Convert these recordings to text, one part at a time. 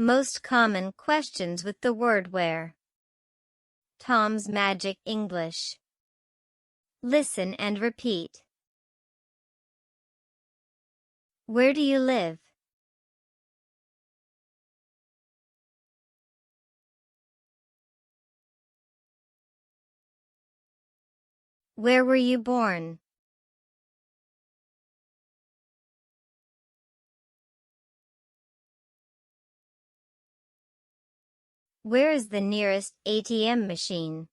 Most common questions with the word where. Tom's Magic English. Listen and repeat. Where do you live? Where were you born? Where is the nearest ATM machine?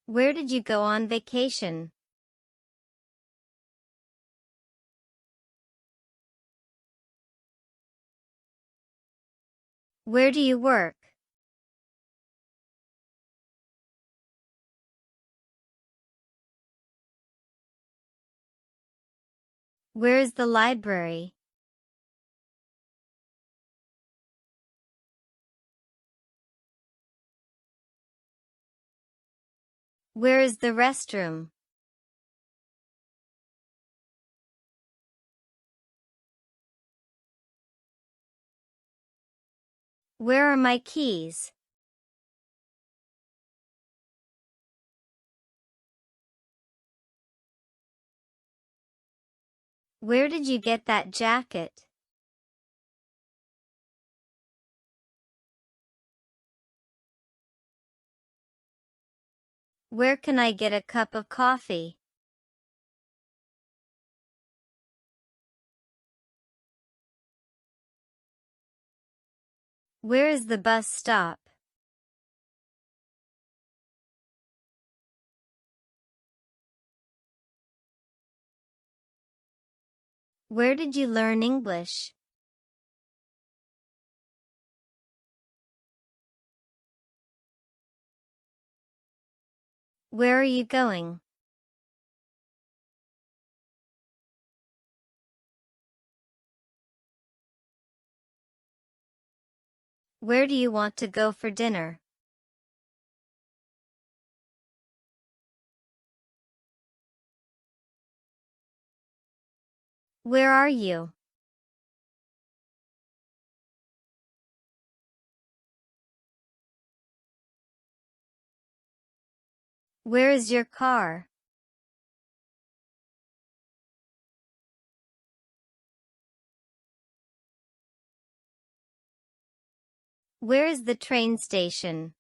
Where did you go on vacation? Where do you work? Where is the library? Where is the restroom? Where are my keys? Where did you get that jacket? Where can I get a cup of coffee? Where is the bus stop? Where did you learn English? Where are you going? Where do you want to go for dinner? Where are you? Where is your car? Where is the train station?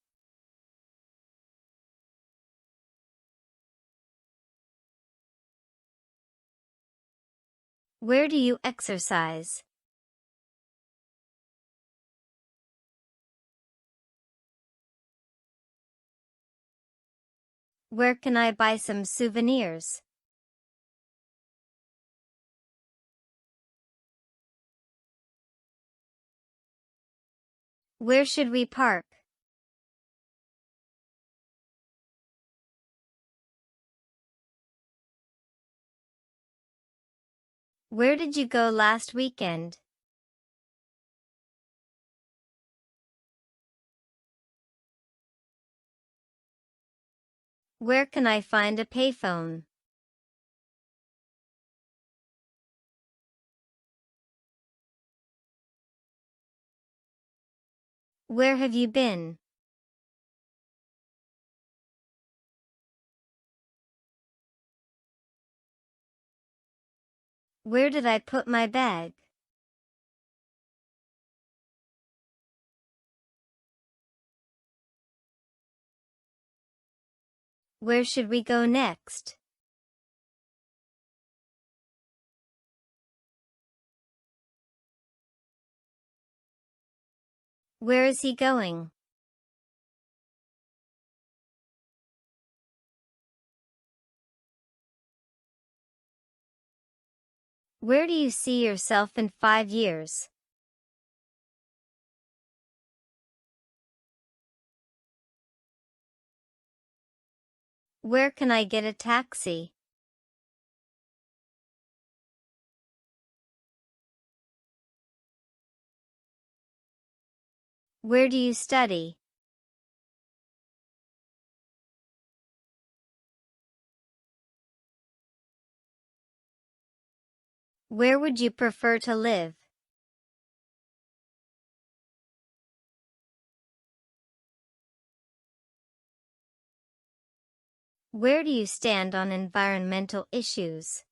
Where do you exercise? Where can I buy some souvenirs? Where should we park? Where did you go last weekend? Where can I find a payphone? Where have you been? Where did I put my bag? Where should we go next? Where is he going? Where do you see yourself in 5 years? Where can I get a taxi? Where do you study? Where would you prefer to live? Where do you stand on environmental issues?